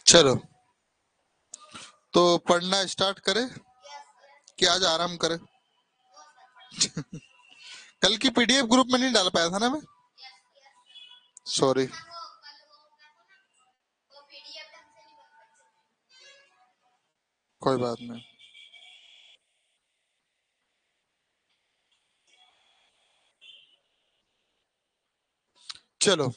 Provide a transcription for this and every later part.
चलो, तो पढ़ना स्टार्ट करें कि आज आराम करें? कल की पीडीएफ ग्रुप में नहीं डाल पाया था ना मैं, सॉरी। कोई बात नहीं। चलो,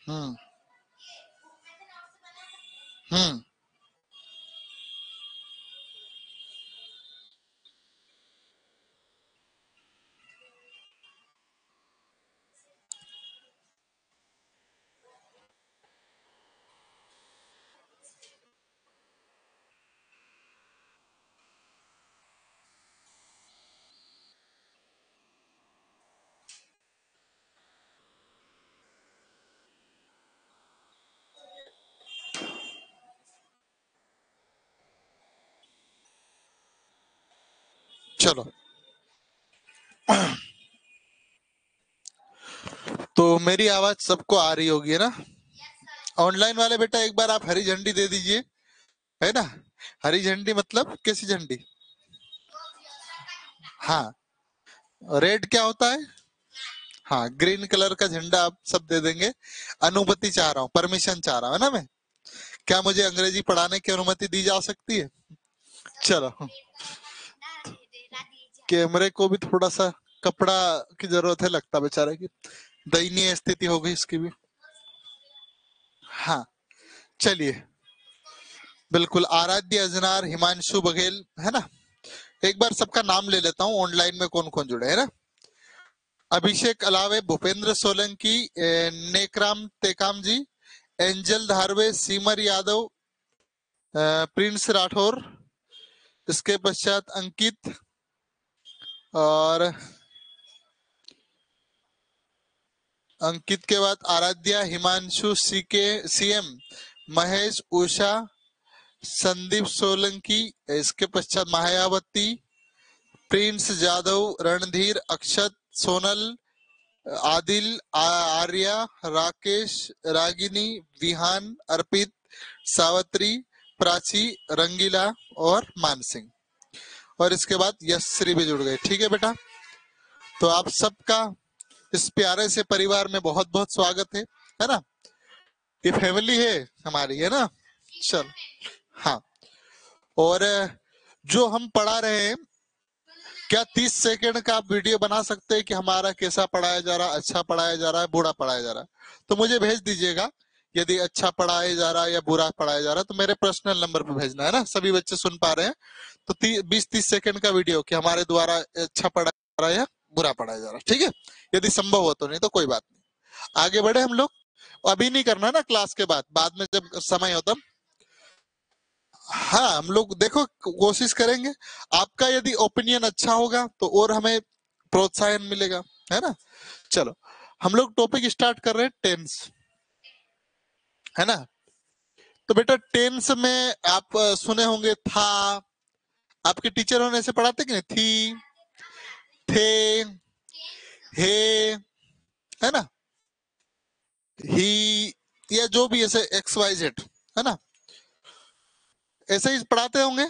हम्म हम्म चलो। तो मेरी आवाज सबको आ रही होगी, है ना? ऑनलाइन वाले बेटा एक बार आप हरी झंडी दे दीजिए, है ना? हरी झंडी मतलब कैसी झंडी? हाँ, रेड क्या होता है? हाँ, ग्रीन कलर का झंडा आप सब दे देंगे। अनुमति चाह रहा हूँ, परमिशन चाह रहा हूँ, है ना? मैं क्या मुझे अंग्रेजी पढ़ाने की अनुमति दी जा सकती है? चलो, कैमरे को भी थोड़ा सा कपड़ा की जरूरत है, लगता बेचारे की दयनीय स्थिति हो गई इसकी भी। हाँ, चलिए। बिल्कुल, आराध्य अजनार, हिमांशु बघेल, है ना? एक बार सबका नाम ले लेता हूँ, ऑनलाइन में कौन कौन जुड़े, है ना? अभिषेक अलावे, भूपेंद्र सोलंकी, नेकराम टेकाम जी, एंजल धारवे, सीमर यादव, प्रिंस राठौर, इसके पश्चात अंकित, और अंकित के बाद आराध्या, हिमांशु, सीके, सीएम, महेश, उषा, संदीप सोलंकी, इसके पश्चात मायावती, प्रिंस जादव, रणधीर, अक्षत, सोनल, आदिल, आर्या, राकेश, रागिनी, विहान, अर्पित, सावित्री, प्राची, रंगीला और मानसिंह। और इसके बाद यशश्री भी जुड़ गए। ठीक है बेटा, तो आप सबका इस प्यारे से परिवार में बहुत बहुत स्वागत है ना? ये फैमिली है हमारी, है ना? चल, हाँ। और जो हम पढ़ा रहे हैं, क्या 30 सेकंड का आप वीडियो बना सकते हैं कि हमारा कैसा पढ़ाया जा रहा है, अच्छा पढ़ाया जा रहा है, बुरा पढ़ाया जा रहा है? तो मुझे भेज दीजिएगा। यदि अच्छा पढ़ाया जा रहा है या बुरा पढ़ाया जा रहा है तो मेरे पर्सनल नंबर पे भेजना, है ना? सभी बच्चे सुन पा रहे हैं तो 20-30 सेकंड का वीडियो कि हमारे द्वारा अच्छा पढ़ाया जा रहा है या बुरा पढ़ाया जा रहा है। ठीक है, यदि संभव हो तो, नहीं तो कोई बात नहीं। आगे बढ़े हम लोग। अभी नहीं करना ना, क्लास के बाद, बाद में जब समय हो तब। हाँ, हम लोग देखो कोशिश करेंगे। आपका यदि ओपिनियन अच्छा होगा तो और हमें प्रोत्साहन मिलेगा, है ना? चलो, हम लोग टॉपिक स्टार्ट कर रहे हैं, टेंस, है ना? तो बेटा टेंस में आप सुने होंगे था। आपके टीचरों ने ऐसे पढ़ाते कि नहीं? थी, थे, हे, है ना? ही, या जो भी ऐसे XYZ, है ना? ऐसे ही पढ़ाते होंगे।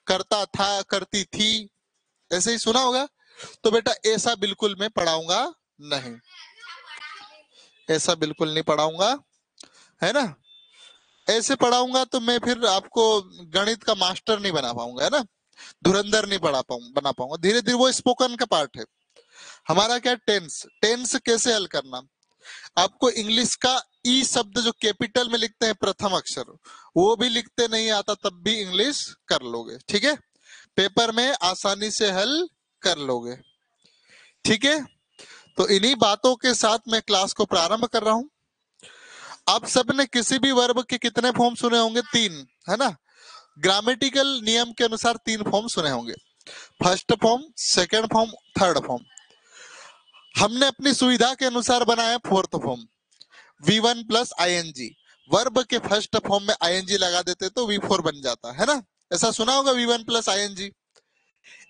करता था, करती थी, ऐसे ही सुना होगा। तो बेटा ऐसा बिल्कुल मैं पढ़ाऊंगा नहीं, ऐसा बिल्कुल नहीं पढ़ाऊंगा, है ना? ऐसे पढ़ाऊंगा तो मैं फिर आपको गणित का मास्टर नहीं बना पाऊंगा, है ना? धुरंधर नहीं बना पाऊंगा। धीरे धीरे वो स्पोकन का पार्ट है हमारा। क्या? टेंस। टेंस कैसे हल करना? आपको इंग्लिश का ई शब्द जो कैपिटल में लिखते हैं प्रथम अक्षर, वो भी लिखते नहीं आता तब भी इंग्लिश कर लोगे। ठीक है, पेपर में आसानी से हल कर लोगे। ठीक है, तो इन्हीं बातों के साथ मैं क्लास को प्रारंभ कर रहा हूं। आप सबने किसी भी वर्ब के कितने फॉर्म सुने होंगे? 3, है ना? ग्रामेटिकल नियम के अनुसार 3 फॉर्म सुने होंगे। First form, second form, third form. हमने अपनी सुविधा के अनुसार बनाया fourth form. V1 plus ING, verb के फर्स्ट फॉर्म में आईएनजी लगा देते तो V4 बन जाता है ना। ऐसा सुना होगा V1 प्लस आईएनजी,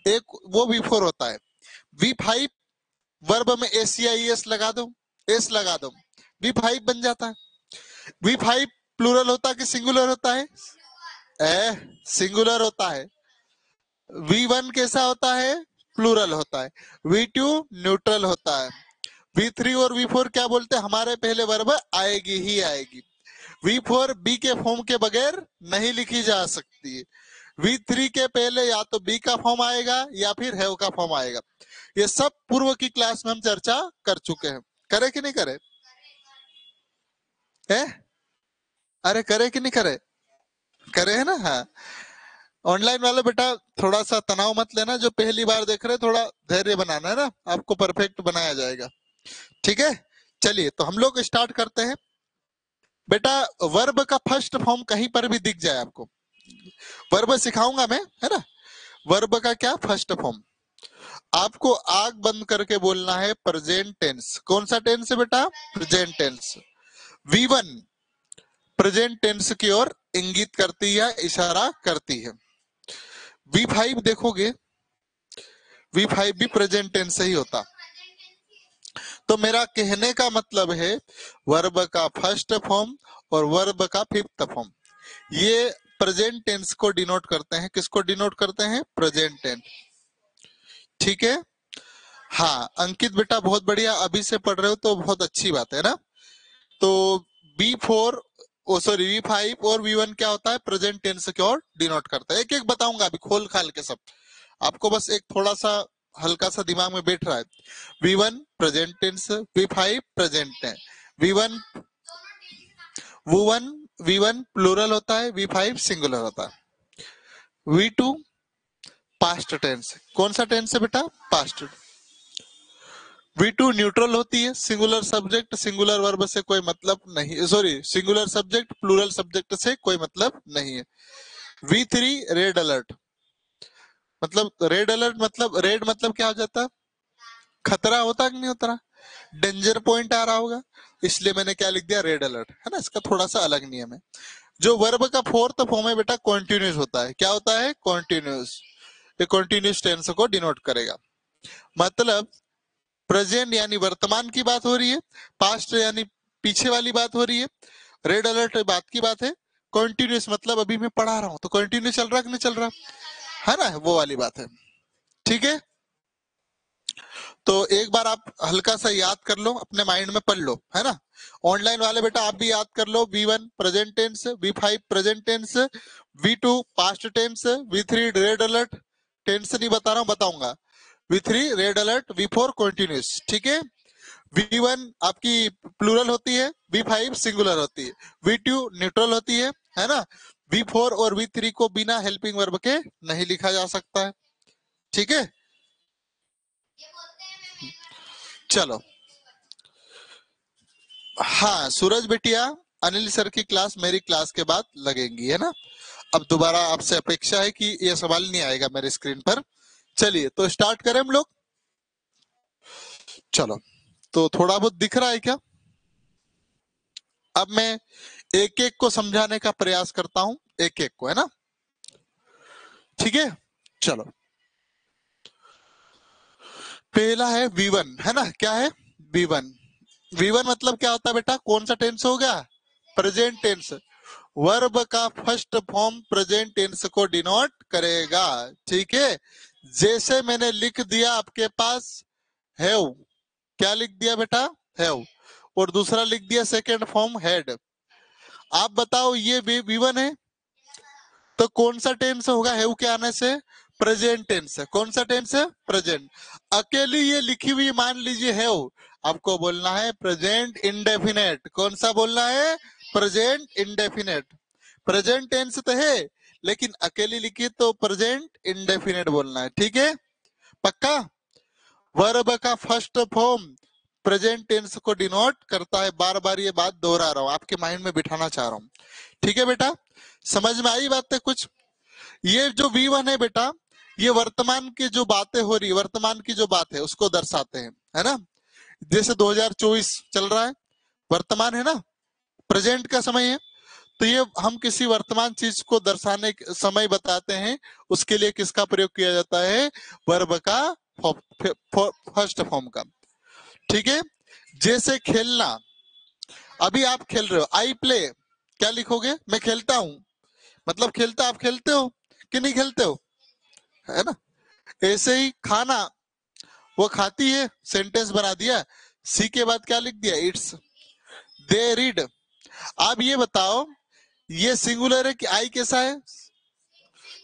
एक वो V4 होता है। V5 वर्ब में एस लगा दो, एस लगा दो, V5 बन जाता है। V5 प्लूरल होता है कि सिंगुलर होता है? सिंगुलर होता है। V1 कैसा होता है? प्लूरल होता है। V2 न्यूट्रल होता है। V3 और V4 क्या बोलते हैं? हमारे पहले वर्ब आएगी ही आएगी। V4 बी के फॉर्म के बगैर नहीं लिखी जा सकती है। V3 के पहले या तो बी का फॉर्म आएगा या फिर हैव का फॉर्म आएगा। ये सब पूर्व की क्लास में हम चर्चा कर चुके हैं। करे कि नहीं करे? है? अरे करे कि नहीं करे? करे है ना। हाँ, ऑनलाइन वाले बेटा थोड़ा सा तनाव मत लेना, जो पहली बार देख रहे, थोड़ा धैर्य बनाना है ना, आपको परफेक्ट बनाया जाएगा। ठीक है, चलिए तो हम लोग स्टार्ट करते हैं। बेटा वर्ब का फर्स्ट फॉर्म कहीं पर भी दिख जाए आपको, वर्ब सिखाऊंगा मैं, है ना। वर्ब का क्या फर्स्ट फॉर्म, आपको आग बंद करके बोलना है प्रेजेंट टेंस। कौन सा टेंस है बेटा? Present tense. V1 present tense की ओर इंगित करती है, इशारा करती है। V5 देखोगे, V5 भी प्रेजेंट टेंस ही होता। तो मेरा कहने का मतलब है वर्ब का फर्स्ट फॉर्म और वर्ब का फिफ्थ फॉर्म ये प्रेजेंट टेंस को डिनोट करते हैं। किसको डिनोट करते हैं? Present tense. ठीक है। हाँ अंकित बेटा बहुत बढ़िया, अभी से पढ़ रहे हो तो बहुत अच्छी बात है ना। तो V4 ओ सॉरी V5 और V1 क्या होता है? प्रेजेंट टेंस की ओर डिनोट करता है। एक एक बताऊंगा अभी खोल खाल के सब, आपको बस एक थोड़ा सा हल्का सा दिमाग में बैठ रहा है। V1 present tense, V5 present tense, V1 V1 V1 plural होता है, V5 सिंगुलर होता है। V2 पास्ट टेंस, कौन सा टेंस है बेटा? पास्ट। V2 न्यूट्रल होती है, सिंगुलर सब्जेक्ट सिंगुलर वर्ब से कोई मतलब नहीं, sorry singular subject plural subject से कोई मतलब नहीं है। V3 रेड अलर्ट, मतलब रेड अलर्ट मतलब रेड मतलब क्या हो जाता है? खतरा होता है कि नहीं होता? डेंजर पॉइंट आ रहा होगा, इसलिए मैंने क्या लिख दिया? रेड अलर्ट, है ना। इसका थोड़ा सा अलग नियम है। जो वर्ब का फोर्थ फॉर्म है बेटा कॉन्टिन्यूस होता है। क्या होता है? कॉन्टिन्यूस। ये कॉन्टिन्यूस टेंस को डिनोट करेगा। मतलब प्रेजेंट यानी वर्तमान की बात हो रही है, पास्ट यानी पीछे वाली बात हो रही है, रेड अलर्ट बात की बात है, कॉन्टिन्यूस मतलब अभी मैं पढ़ा रहा हूं तो कंटिन्यू चल रहा कि नहीं चल रहा, है ना, वो वाली बात है। ठीक है, तो एक बार आप हल्का सा याद कर लो, अपने माइंड में पढ़ लो, है ना। ऑनलाइन वाले बेटा आप भी याद कर लो। V1 present tense, V5 present tense, V2 past tense, V3 red alert, tense नहीं बता रहा हूं, बताऊंगा। V3 red alert, V4 continuous. ठीक है। V1 आपकी प्लूरल होती है, V5 सिंगुलर होती है, V2 न्यूट्रल होती है ना। V4 और V3 को बिना हेल्पिंग वर्ब के नहीं लिखा जा सकता है। ठीक है, चलो। हाँ सूरज बेटिया, अनिल सर की क्लास मेरी क्लास के बाद लगेंगी, है ना। अब दोबारा आपसे अपेक्षा है कि ये सवाल नहीं आएगा मेरे स्क्रीन पर। चलिए तो स्टार्ट करें हम लोग। चलो, तो थोड़ा बहुत दिख रहा है क्या? अब मैं एक एक को समझाने का प्रयास करता हूं, एक एक को, है ना। ठीक है, चलो। पहला है V1, है ना। क्या है? V1। V1 मतलब क्या होता है बेटा? कौन सा टेंस हो गया? Present tense. वर्ब का फर्स्ट फॉर्म प्रेजेंट टेंस को डिनोट करेगा। ठीक है, जैसे मैंने लिख दिया आपके पास हैव, क्या लिख दिया बेटा? हैव, और दूसरा लिख दिया सेकंड फॉर्म हेड। आप बताओ ये V1 है तो कौन सा टेंस होगा हैव के आने से? Present tense. कौन सा टेंस है? प्रेजेंट। अकेली ये लिखी हुई मान लीजिए हैव, आपको बोलना है प्रेजेंट इंडेफिनेट। कौन सा बोलना है? Present indefinite. प्रेजेंट टेंस तो है लेकिन अकेली लिखी तो प्रेजेंट इंडेफिनेट बोलना है। ठीक है, पक्का। वर्ब का फर्स्ट फॉर्म प्रेजेंट टेंस को डिनोट करता है। बार बार ये बात दोहरा रहा हूं, आपके माइंड में बिठाना चाह रहा हूं। ठीक है बेटा, समझ में आई बात है कुछ? ये जो V1 है बेटा, ये वर्तमान की जो बातें हो रही है, वर्तमान की जो बात है उसको दर्शाते हैं, है ना। जैसे 2024 चल रहा है, वर्तमान है ना, प्रेजेंट का समय है। तो ये हम किसी वर्तमान चीज को दर्शाने समय बताते हैं, उसके लिए किसका प्रयोग किया जाता है, वर्ब का फर्स्ट फॉर्म का। ठीक है, जैसे खेलना, अभी आप खेल रहे हो, आई प्ले, क्या लिखोगे, मैं खेलता हूं, मतलब खेलता, आप खेलते हो कि नहीं खेलते हो, है ना। ऐसे ही खाना, वो खाती है, सेंटेंस बना दिया, सी के बाद क्या लिख दिया, इट्स, दे रीड। आप ये बताओ, ये सिंगुलर है कि आई कैसा है,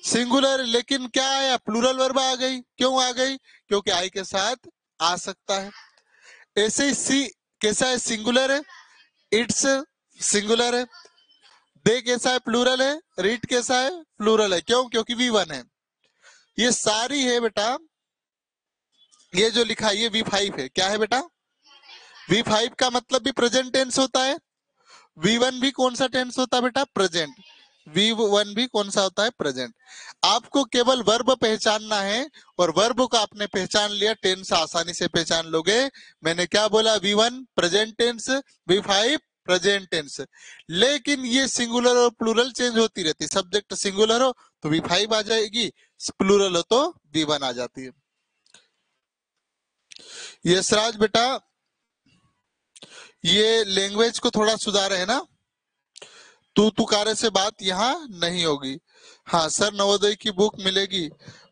सिंगुलर, लेकिन क्या आया, प्लूरल वर्ब आ गई, क्यों आ गई, क्योंकि आई के साथ आ सकता है। ऐसे ही सी कैसा है, सिंगुलर है, इट्स सिंगुलर है, दे कैसा है, प्लूरल है, रीड कैसा है, प्लूरल है, क्यों, क्योंकि वी वन है। ये सारी है बेटा, ये जो लिखा है ये V5 है, क्या है बेटा, V5 का मतलब भी प्रेजेंट टेंस होता है, V1 भी कौन सा टेंस होता है बेटा, प्रेजेंट, V1 भी कौन सा होता है, प्रेजेंट। आपको केवल वर्ब पहचानना है, और वर्ब को आपने पहचान लिया, टेंस आसानी से पहचान लोगे। मैंने क्या बोला, V1 present tense, V5 present tense, लेकिन ये सिंगुलर और प्लूरल चेंज होती रहती, सब्जेक्ट सिंगुलर हो तो V5 आ जाएगी, प्लूरल हो तो V1 आ जाती है। यशराज बेटा, ये लैंग्वेज को थोड़ा सुधारे है ना, तू तुकारे से बात यहाँ नहीं होगी। हाँ सर, नवोदय की बुक मिलेगी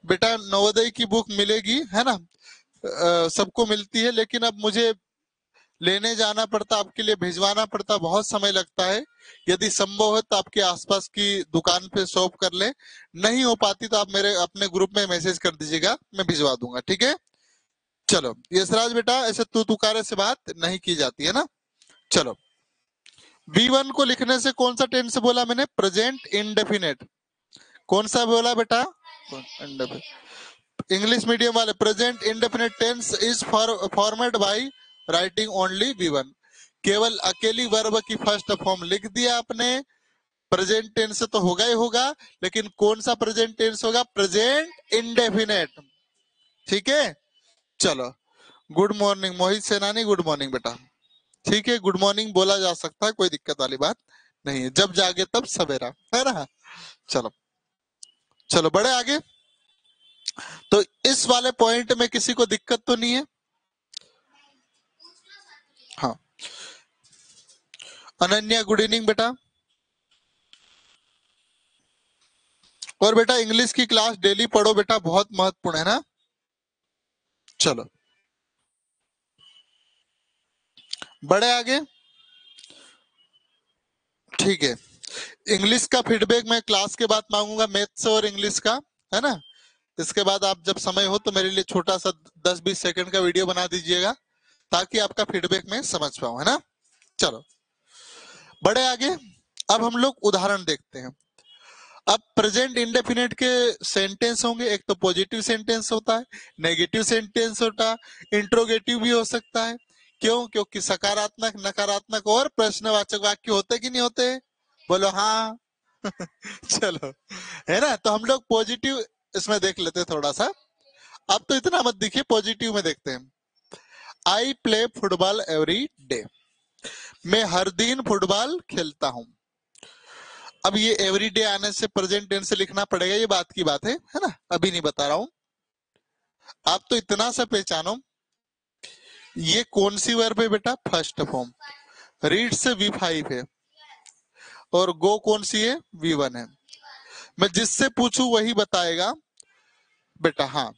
बेटा, नवोदय की बुक मिलेगी, है ना, सबको मिलती है, लेकिन अब मुझे लेने जाना पड़ता, आपके लिए भिजवाना पड़ता, बहुत समय लगता है। यदि संभव है तो आपके आसपास की दुकान पे शॉप कर ले, नहीं हो पाती तो आप मेरे अपने ग्रुप में मैसेज कर दीजिएगा, मैं भिजवा दूंगा, ठीक है। चलो यशराज बेटा, ऐसे तू तुकारे से बात नहीं की जाती है ना। चलो, V1 को लिखने से कौन सा टेंस बोला मैंने, प्रेजेंट इंडेफिनेट, कौन सा बोला बेटा, इंग्लिश मीडियम वाले, present indefinite tense is formed by writing only V1, केवल अकेली वर्ब की फर्स्ट फॉर्म लिख दिया आपने, प्रेजेंट टेंस तो होगा ही होगा, लेकिन कौन सा प्रेजेंट टेंस होगा, प्रेजेंट इंडेफिनेट, ठीक है। चलो, गुड मॉर्निंग मोहित सेनानी, गुड मॉर्निंग बेटा, ठीक है, गुड मॉर्निंग बोला जा सकता है, कोई दिक्कत वाली बात नहीं है, जब जागे तब सवेरा, है ना। चलो, चलो बड़े आगे, तो इस वाले पॉइंट में किसी को दिक्कत तो नहीं है, हाँ। अनन्या गुड इवनिंग बेटा, और बेटा इंग्लिश की क्लास डेली पढ़ो बेटा, बहुत महत्वपूर्ण है ना। चलो बड़े आगे, ठीक है। इंग्लिश का फीडबैक मैं क्लास के बाद मांगूंगा, मैथ्स और इंग्लिश का, है ना। इसके बाद आप जब समय हो तो मेरे लिए छोटा सा 10-20 सेकंड का वीडियो बना दीजिएगा, ताकि आपका फीडबैक मैं समझ पाऊं, है ना। चलो बड़े आगे, अब हम लोग उदाहरण देखते हैं। अब प्रेजेंट इंडेफिनेट के सेंटेंस होंगे, एक तो पॉजिटिव सेंटेंस होता है, नेगेटिव सेंटेंस होता है, इंट्रोगेटिव भी हो सकता है, क्यों, क्योंकि सकारात्मक, नकारात्मक और प्रश्नवाचक वाक्य होते कि नहीं होते, बोलो हाँ। चलो, है ना, तो हम लोग पॉजिटिव इसमें देख लेते हैं थोड़ा सा, अब तो इतना मत दिखिए, पॉजिटिव में देखते हैं। I play football every day, मैं हर दिन फुटबॉल खेलता हूँ। अब ये एवरीडे आने से प्रेजेंट टेंस से लिखना पड़ेगा, ये बात की बात है ना, अभी नहीं बता रहा हूं। आप तो इतना सा पहचानो, ये कौन सी वर्ब है बेटा, फर्स्ट फॉर्म, रीड से V5 है, और गो कौन सी है, V1 है। मैं जिससे पूछूं वही बताएगा बेटा। हाँ,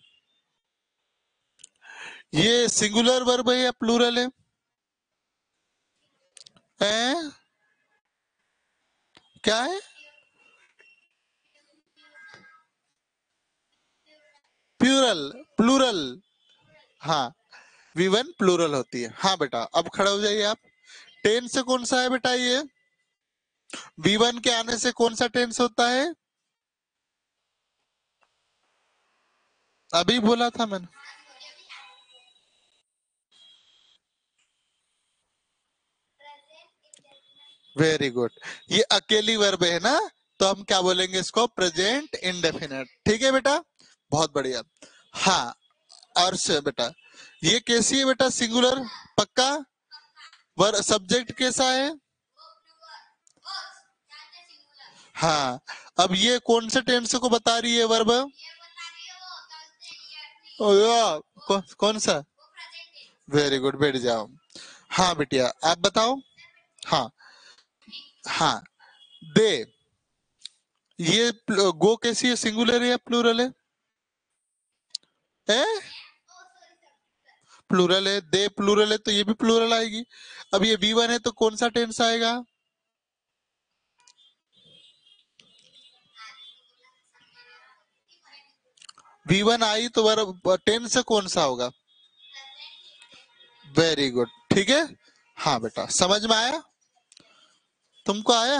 ये सिंगुलर वर्ब है या प्लूरल है, हैं? क्या है, प्लूरल, प्लूरल, हाँ, V1 प्लूरल होती है। हाँ बेटा, अब खड़े हो जाइए आप, टेंस से कौन सा है बेटा, ये V1 के आने से कौन सा टेंस होता है, अभी बोला था मैंने, वेरी गुड, ये अकेली वर्ब है ना, तो हम क्या बोलेंगे इसको, प्रेजेंट इंडेफिनेट, ठीक है बेटा, बहुत बढ़िया। हाँ, अर्श बेटा, ये कैसी है बेटा, सिंगुलर, पक्का, सब्जेक्ट कैसा है? हाँ, अब ये कौन से टेंस को बता रही है वर्ब? कौन सा? वेरी गुड, बैठ जाओ। हाँ बिटिया, आप बताओ। हाँ हाँ, दे, ये गो कैसी है, सिंगुलर है या प्लूरल है? प्लूरल है। दे प्लूरल है तो ये भी प्लूरल आएगी। अब ये V1 है तो कौन सा टेंस आएगा? V1 आई तो वर्ब टेंस कौन सा होगा? वेरी गुड, ठीक है। हाँ बेटा, समझ में आया? तुमको आया?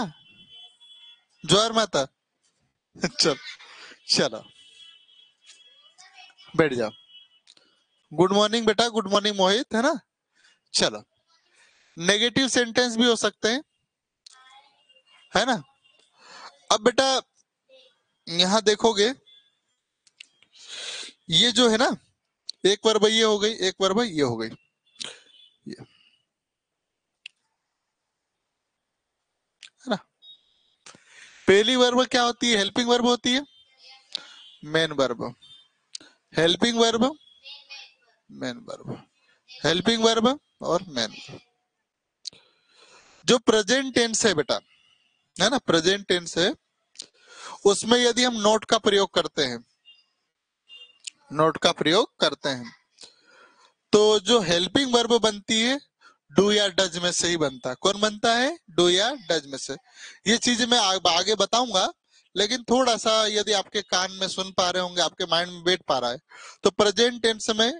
ज्वार माता। चलो चलो, बैठ जाओ। गुड मॉर्निंग बेटा, गुड मॉर्निंग मोहित, है ना? चलो, नेगेटिव सेंटेंस भी हो सकते हैं, है ना? अब बेटा यहाँ देखोगे, ये जो है ना, एक वर्ब ये हो गई, एक वर्ब ये हो गई, ये, है ना? पहली वर्ब क्या होती है? हेल्पिंग वर्ब होती है। Main verb, helping verb, main verb, helping verb और मेन। जो प्रेजेंट टेंस है बेटा, है ना, प्रेजेंट टेंस है, उसमें यदि हम नोट का प्रयोग करते हैं, नोट का प्रयोग करते हैं, तो जो हेल्पिंग वर्ब बनती है, डू या डज में से ही बनता है। कौन बनता है? डू या डज में से। ये चीज मैं आगे बताऊंगा, लेकिन थोड़ा सा यदि आपके कान में सुन पा रहे होंगे, आपके माइंड में बैठ पा रहा है, तो प्रेजेंट टेंस में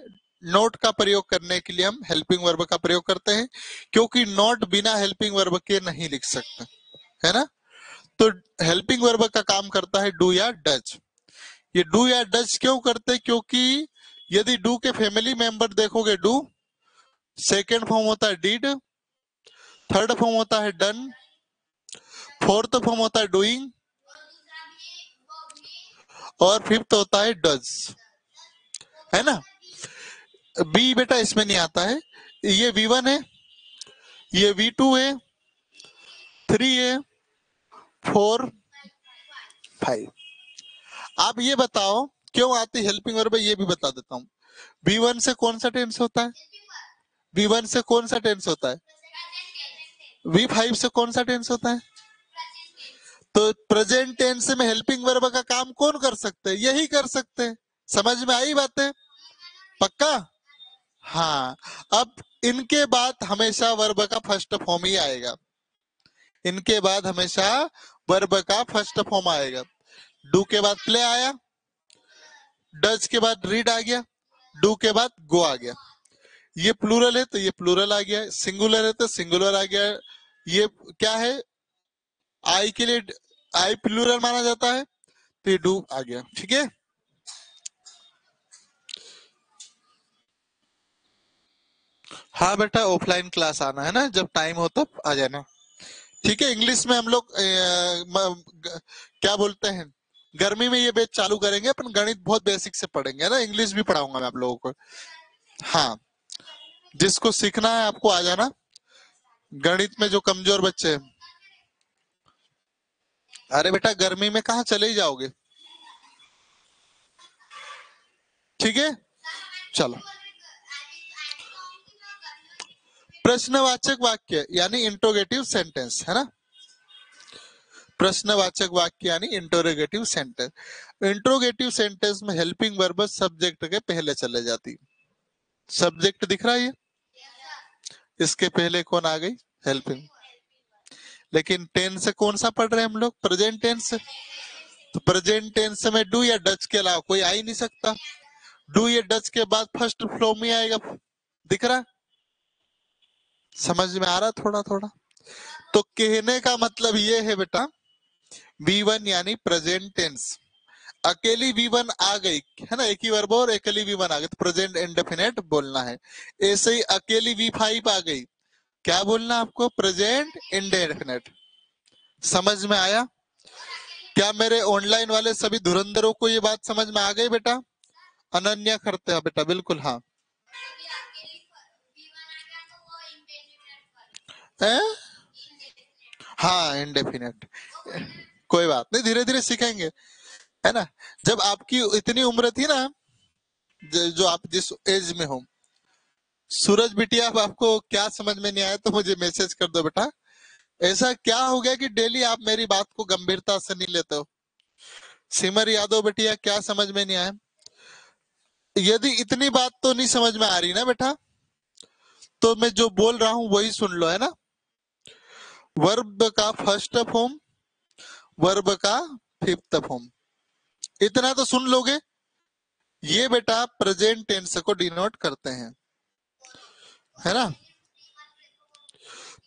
नोट का प्रयोग करने के लिए हम हेल्पिंग वर्ब का प्रयोग करते हैं, क्योंकि नोट बिना हेल्पिंग वर्ब के नहीं लिख सकते, है ना? तो हेल्पिंग वर्ब का काम करता है डू या डज। ये डू या डज क्यों करते हैं? क्योंकि यदि डू के फैमिली मेंबर देखोगे, डू सेकेंड फॉर्म होता है डिड, थर्ड फॉर्म होता है डन, फोर्थ फॉर्म होता है डूइंग, और फिफ्थ होता है डज, है ना? बी बेटा इसमें नहीं आता है। ये V1 है, ये V2 है, 3 है, 4, 5। आप ये बताओ क्यों आती हेल्पिंग वर्ब, ये भी बता देता हूँ। V1 से कौन सा टेंस होता है? V1 से कौन सा टेंस होता है? V5 से कौन सा टेंस होता है? तो प्रेजेंट टेंस में हेल्पिंग वर्ब का काम कौन कर सकते हैं? यही कर सकते हैं। समझ में आई बातें? पक्का? हाँ। अब इनके बाद हमेशा वर्ब का फर्स्ट फॉर्म ही आएगा, इनके बाद हमेशा वर्ब का फर्स्ट फॉर्म आएगा। डू के बाद प्ले आया, डज के बाद रीड आ गया, डू के बाद गो आ गया। ये प्लूरल है तो ये प्लूरल आ गया, सिंगुलर है तो सिंगुलर आ गया। ये क्या है? आई के लिए आई प्लूरल माना जाता है, तो ये डू आ गया, ठीक है? हाँ बेटा, ऑफलाइन क्लास आना है ना, जब टाइम हो तब आ जाना, ठीक है? इंग्लिश में हम लोग क्या बोलते हैं, गर्मी में ये बैच चालू करेंगे, अपन गणित बहुत बेसिक से पढ़ेंगे, है ना? इंग्लिश भी पढ़ाऊंगा मैं आप लोगों को। हाँ, जिसको सीखना है आपको आ जाना। गणित में जो कमजोर बच्चे हैं, अरे बेटा गर्मी में कहाँ चले ही जाओगे, ठीक है? चलो, प्रश्नवाचक वाक्य यानी इंटरोगेटिव सेंटेंस, है ना? प्रश्नवाचक वाक्य यानी इंटरोगेटिव सेंटेंस। इंटरोगेटिव सेंटेंस में हेल्पिंग वर्ब सब्जेक्ट के पहले चले जाती। सब्जेक्ट दिख रहा है ये, इसके पहले कौन आ गई? हेल्पिंग। लेकिन टेंस से कौन सा पढ़ रहे हैं हम लोग? Present tense. तो प्रेजेंट टेंस में डू या डच के अलावा कोई आ ही नहीं सकता। डू या डच के बाद फर्स्ट फ्लो में आएगा, दिख रहा? समझ में आ रहा थोड़ा थोड़ा? तो कहने का मतलब ये है बेटा, V1 यानी प्रेजेंट टेंस, अकेली V1 आ गई है ना, एक ही वर्ब और अकेली V1 आ गई तो प्रेजेंट इंडेफिनेट बोलना है। ऐसे ही अकेली V5 आ गई, क्या बोलना आपको? Present indefinite. समझ में आया? क्या मेरे ऑनलाइन वाले सभी धुरंधरों को ये बात समझ में आ गई बेटा? अनन्या करते हैं बेटा, बिल्कुल हाँ। है? हाँ, इंडेफिनेट। कोई बात नहीं, धीरे धीरे सीखेंगे, है ना। जब आपकी इतनी उम्र थी ना, जो आप जिस एज में हो, सूरज बिटिया, अब आपको क्या समझ में नहीं आया तो मुझे मैसेज कर दो बेटा। ऐसा क्या हो गया कि डेली आप मेरी बात को गंभीरता से नहीं लेते हो? सिमर यादव बिटिया, क्या समझ में नहीं आया? यदि इतनी बात तो नहीं समझ में आ रही ना बेटा, तो मैं जो बोल रहा हूं वही सुन लो, है ना। वर्ब का फर्स्ट फॉर्म, वर्ब का फिफ्थ फॉर्म, इतना तो सुन लोगे। ये बेटा प्रेजेंट टेंस को डिनोट करते हैं, है ना।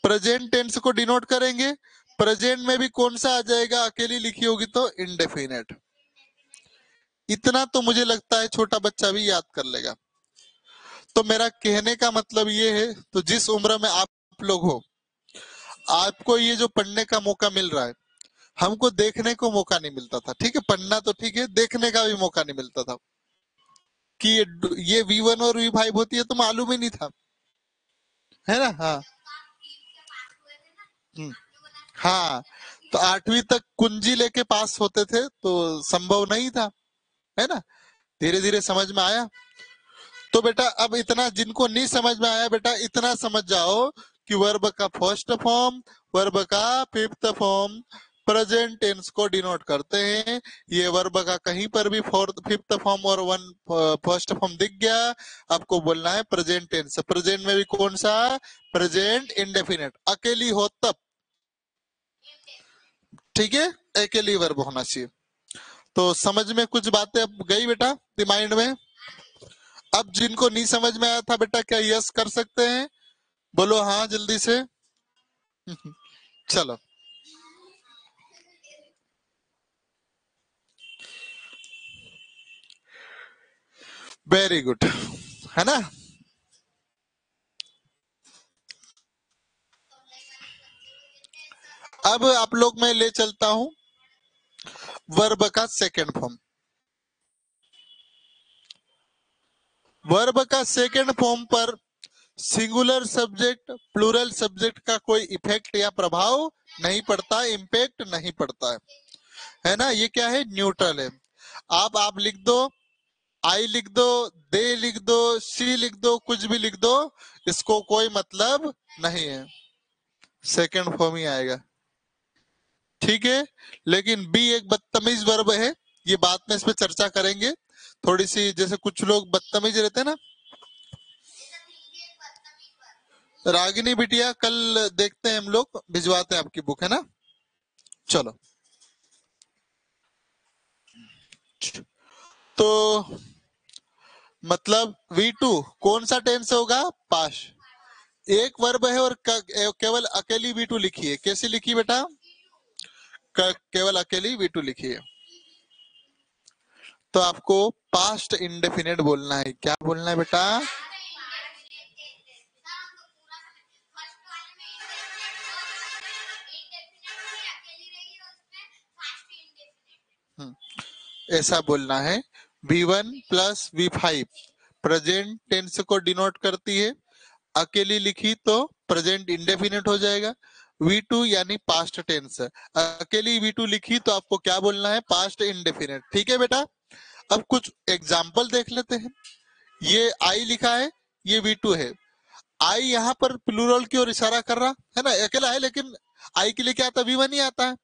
प्रेजेंट टेंस को डिनोट करेंगे। प्रेजेंट में भी कौन सा आ जाएगा? अकेली लिखी होगी तो इंडेफिनेट। इतना तो मुझे लगता है छोटा बच्चा भी याद कर लेगा। तो मेरा कहने का मतलब ये है, तो जिस उम्र में आप लोग हो, आपको ये जो पढ़ने का मौका मिल रहा है, हमको देखने को मौका नहीं मिलता था। ठीक है, पढ़ना तो ठीक है, देखने का भी मौका नहीं मिलता था कि ये V1 और V5 होती है, तो मालूम ही नहीं था, है ना। हाँ। हम्म, हाँ, तो 8वीं तक कुंजी लेके पास होते थे, तो संभव नहीं था, है ना। धीरे धीरे समझ में आया। तो बेटा अब इतना जिनको नहीं समझ में आया बेटा, इतना समझ जाओ कि वर्ब का फर्स्ट फॉर्म, वर्ब का फिफ्थ फॉर्म प्रेजेंट टेंस को डिनोट करते हैं। ये वर्ब का कहीं पर भी फोर्थ फिफ्थ फॉर्म और वन फर्स्ट फॉर्म दिख गया, आपको बोलना है प्रेजेंट टेंस। प्रेजेंट में भी कौन सा? प्रेजेंट इंडेफिनेट, अकेली हो तब। ठीक है, अकेली वर्ब होना चाहिए। तो समझ में कुछ बातें अब गई बेटा माइंड में। अब जिनको नहीं समझ में आया था बेटा, क्या यस कर सकते हैं? बोलो हाँ जल्दी से। चलो, वेरी गुड, है ना। अब आप लोग मैं ले चलता हूं वर्ब का सेकंड फॉर्म। वर्ब का सेकंड फॉर्म पर सिंगुलर सब्जेक्ट प्लूरल सब्जेक्ट का कोई इफेक्ट या प्रभाव नहीं पड़ता, इम्पैक्ट नहीं पड़ता है ना। ये क्या है? न्यूट्रल है। आप लिख दो, आई लिख दो, दे लिख दो, शी लिख दो, कुछ भी लिख दो, इसको कोई मतलब नहीं है, सेकंड फॉर्म ही आएगा। ठीक है, लेकिन बी एक बदतमीज वर्ब है, ये बात में इस पे चर्चा करेंगे थोड़ी सी। जैसे कुछ लोग बदतमीज रहते हैं ना। रागिनी बिटिया, कल देखते हैं हम लोग, भिजवाते हैं आपकी बुक, है ना। चलो, तो मतलब V2 कौन सा टेंस होगा? पास्ट। एक वर्ब है और केवल अकेली V2 लिखी है। कैसे लिखी बेटा? केवल अकेली V2 लिखी है। तो आपको पास्ट इंडेफिनेट बोलना है। क्या बोलना है बेटा? ऐसा बोलना है। V1 plus V5 present tense को डिनोट करती है, अकेली लिखी तो प्रेजेंट इंडेफिनेट हो जाएगा। V2 यानी पास्ट टेंस, अकेली V2 लिखी तो आपको क्या बोलना है? Past indefinite. ठीक है बेटा, अब कुछ एग्जाम्पल देख लेते हैं। ये आई लिखा है, ये V2 है। आई यहाँ पर प्लूरल की ओर इशारा कर रहा है ना, अकेला है, लेकिन आई के लिए क्या आता है? V1 ही आता है।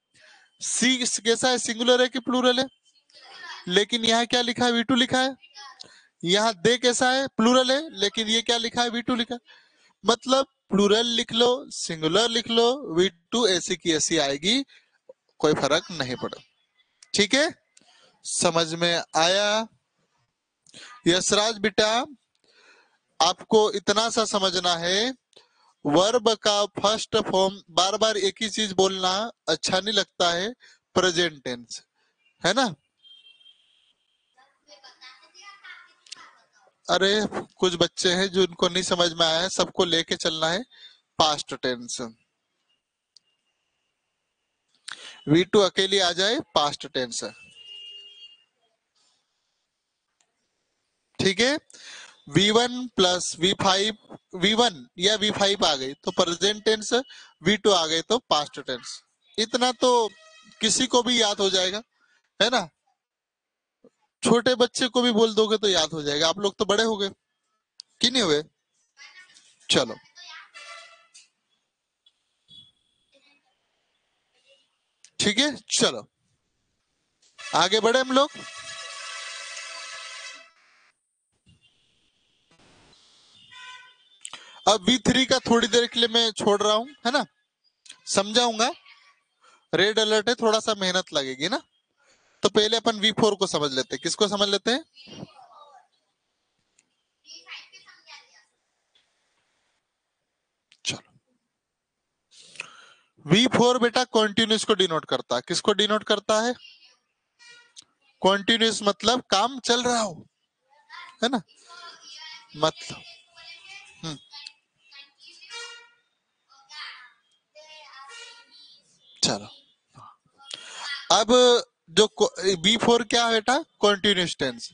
सी कैसा है? सिंगुलर है कि प्लूरल है? लेकिन यहाँ क्या लिखा है? V2 लिखा है। यहाँ दे कैसा है? प्लूरल है, लेकिन ये क्या लिखा है? V2 लिखा है। मतलब प्लूरल लिख लो, सिंगुलर लिख लो, V2 ऐसी की ऐसी आएगी, कोई फर्क नहीं पड़ा। ठीक है, समझ में आया? यशराज बेटा, आपको इतना सा समझना है, वर्ब का फर्स्ट फॉर्म बार बार एक ही चीज बोलना अच्छा नहीं लगता है, प्रेजेंट टेंस, है ना। अरे कुछ बच्चे हैं जो उनको नहीं समझ में आया है, सबको लेके चलना है पास्ट टेंस। V2 अकेली आ जाए, पास्ट टेंस। ठीक है, V1 प्लस V5, V1 या V5 आ गई तो प्रेजेंट टेंस, V2 आ गई तो पास्ट टेंस। इतना तो किसी को भी याद हो जाएगा, है ना। छोटे बच्चे को भी बोल दोगे तो याद हो जाएगा। आप लोग तो बड़े हो गए कि नहीं हुए। चलो ठीक है, चलो आगे बढ़े हम लोग। अब V3 का थोड़ी देर के लिए मैं छोड़ रहा हूं, है ना, समझाऊंगा। रेड अलर्ट है, थोड़ा सा मेहनत लगेगी ना। तो पहले अपन V4 को समझ लेते हैं। किसको समझ लेते हैं? चलो, V4 बेटा कॉन्टिन्यूस को डिनोट करता है। किसको डिनोट करता है? कॉन्टिन्यूस मतलब काम चल रहा हो, है ना, मतलब हम्म, चलो। अब जो V4 क्या है बेटा? Continuous tense.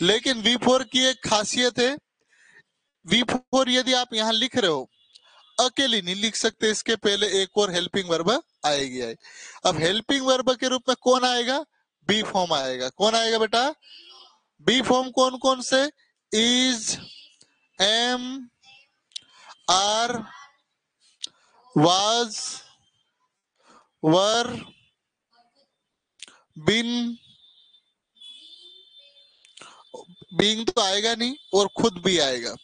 लेकिन V4 की एक खासियत है, V4 यदि आप यहाँ लिख रहे हो अकेली नहीं लिख सकते, इसके पहले एक और हेल्पिंग वर्ब आएगी। अब हेल्पिंग वर्ब के रूप में कौन आएगा? बी फॉर्म आएगा। कौन आएगा बेटा? बी फॉर्म कौन कौन से? Is, am, are, was, were, been. Being तो आएगा नहीं, और खुद भी आएगा।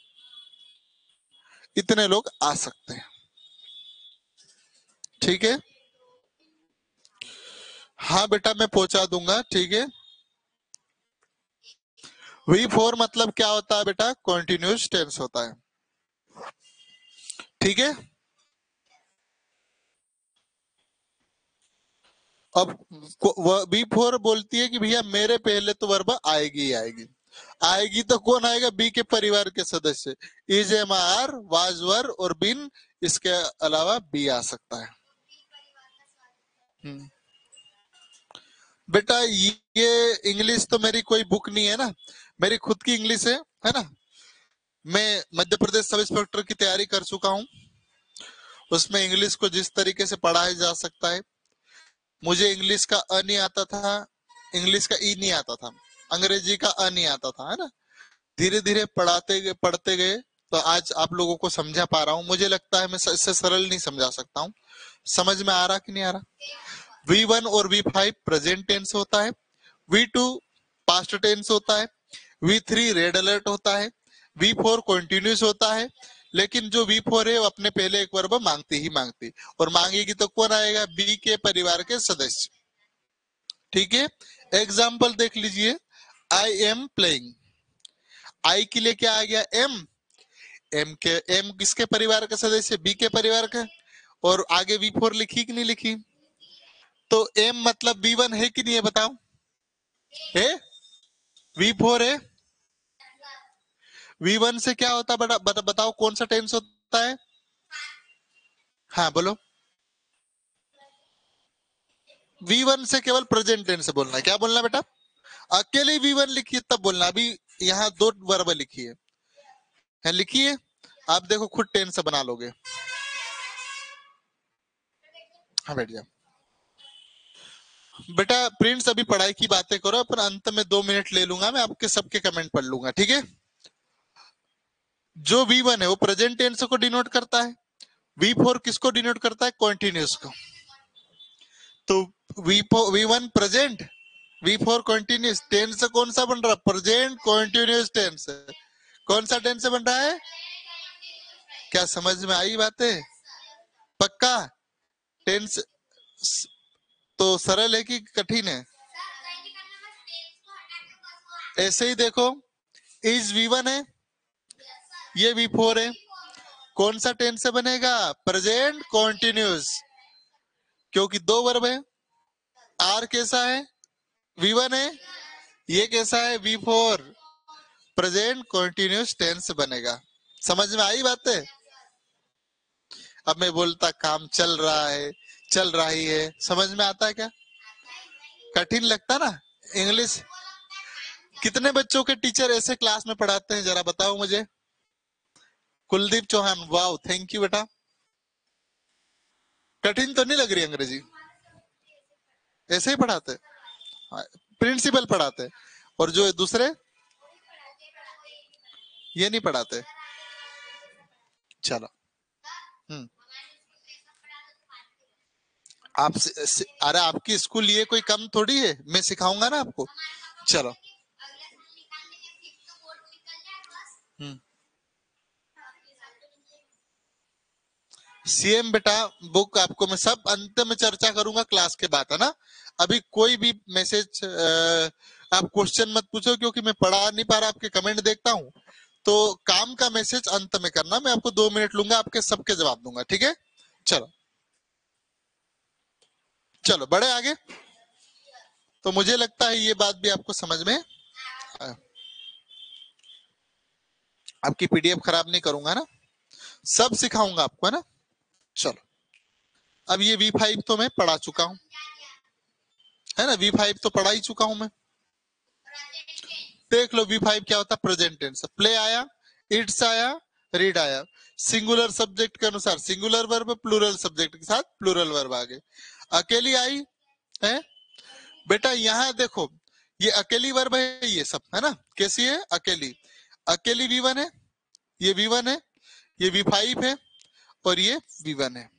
इतने लोग आ सकते हैं, ठीक है। हाँ बेटा मैं पहुंचा दूंगा, ठीक है। V4 मतलब क्या होता है बेटा? कॉन्टिन्यूस टेंस होता है, ठीक है। अब V4 बोलती है कि भैया मेरे पहले तो वर्ब आएगी ही आएगी। आएगी तो कौन आएगा? बी के परिवार के सदस्य। इज, एम, आर, वाज, वर और बिन। इसके अलावा बी आ सकता है। बेटा ये इंग्लिश तो मेरी कोई बुक नहीं है ना, मेरी खुद की इंग्लिश है ना। मैं मध्य प्रदेश सब इंस्पेक्टर की तैयारी कर चुका हूँ। उसमें इंग्लिश को जिस तरीके से पढ़ाया जा सकता है, मुझे इंग्लिश का अ नहीं आता था, इंग्लिश का ई नहीं आता था, अंग्रेजी का अ नहीं आता था, है ना। धीरे धीरे पढ़ते गए तो आज आप लोगों को समझा पा रहा हूँ। मुझे लगता है मैं इससे सरल नहीं समझा सकता हूँ। समझ में आ रहा कि नहीं आ रहा? V1 और V5 प्रेजेंट टेंस होता है, V2 पास्ट टेंस होता है, V3 रेड अलर्ट होता है, V4 कंटिन्यूस होता है। लेकिन जो V4 है वो अपने पहले एक वर्ब मांगती ही मांगती, और मांगेगी तो कौन आएगा? बी के परिवार के सदस्य, ठीक है। एग्जाम्पल देख लीजिए, आई एम प्लेइंग। आई के लिए क्या आ गया? एम। एम किसके परिवार का सदस्य? बी के परिवार का। और आगे V4 लिखी कि नहीं लिखी? तो एम मतलब V1 है कि नहीं है? बताओ, है। V4 है। V1 से क्या होता है? बताओ कौन सा टेंस होता है? हाँ बोलो। V1 से केवल प्रेजेंट टेंस से बोलना है। क्या बोलना है बेटा? अकेले V1 लिखिए तब बोलना। अभी यहाँ दो वर्ब लिखी है लिखिए। आप देखो खुद टेंस बना लोगे। हाँ बैठ जाओ बेटा। प्रिंस अभी पढ़ाई की बातें करो, अपन अंत में 2 मिनट ले लूंगा, मैं आपके सबके कमेंट पढ़ लूंगा, ठीक है। जो V1 है वो प्रेजेंट टेंस को डिनोट करता है, V4 किसको डिनोट करता है? कॉन्टिन्यूस को। तो V1 present, V4 continuous. Tense कौन सा बन रहा? Present continuous tense. कौन सा टेंस बन रहा है? क्या समझ में आई बातें? पक्का? टेंस तो सरल है कि कठिन है? ऐसे ही देखो, इज V1 है, ये V4 है। कौन सा टेंस से बनेगा? प्रेजेंट कॉन्टिन्यूस, क्योंकि दो वर्ब है। आर कैसा है? V1 है। ये कैसा है? V4। प्रेजेंट कॉन्टिन्यूस टेंस बनेगा। समझ में आई बातें? अब मैं बोलता काम चल रहा है, चल रही है, समझ में आता है क्या? कठिन लगता ना इंग्लिश? कितने बच्चों के टीचर ऐसे क्लास में पढ़ाते हैं, जरा बताओ मुझे। Kuldeep Chauhan, wow, thank you बेटा। कठिन तो नहीं लग रही अंग्रेजी? ऐसे ही पढ़ाते हैं, प्रिंसिपल पढ़ाते हैं, और जो दूसरे ये नहीं पढ़ाते। चलो। हम्म। आप अरे आपकी स्कूल ये कोई कम थोड़ी है, मैं सिखाऊंगा ना आपको। चलो। हम्म। सीएम बेटा बुक आपको मैं सब अंत में चर्चा करूंगा क्लास के बाद, है ना। अभी कोई भी मैसेज आप क्वेश्चन मत पूछो, क्योंकि मैं पढ़ा नहीं पा रहा, आपके कमेंट देखता हूँ। तो काम का मैसेज अंत में करना, मैं आपको 2 मिनट लूंगा, आपके सबके जवाब दूंगा, ठीक है। चलो। चलो बड़े आगे। तो मुझे लगता है ये बात भी आपको समझ में आपकी पीडीएफ खराब नहीं करूंगा ना, सब सिखाऊंगा आपको, है ना। चलो। अब ये V5 तो मैं पढ़ा चुका हूं, है ना। V5 तो पढ़ा ही चुका हूं मैं। देख लो V5 क्या होता है। प्रेजेंट टेंस, प्ले आया, इट्स आया, रीड आया, सिंगुलर सब्जेक्ट के अनुसार सिंगुलर वर्ब, प्लूरल सब्जेक्ट के साथ प्लूरल वर्ब आगे। अकेली आई है बेटा, यहाँ देखो, ये अकेली वर्ब है, ये सब है ना। कैसी है? अकेली। अकेली V1 है, ये V1 है, ये V5 है, और ये V1 है।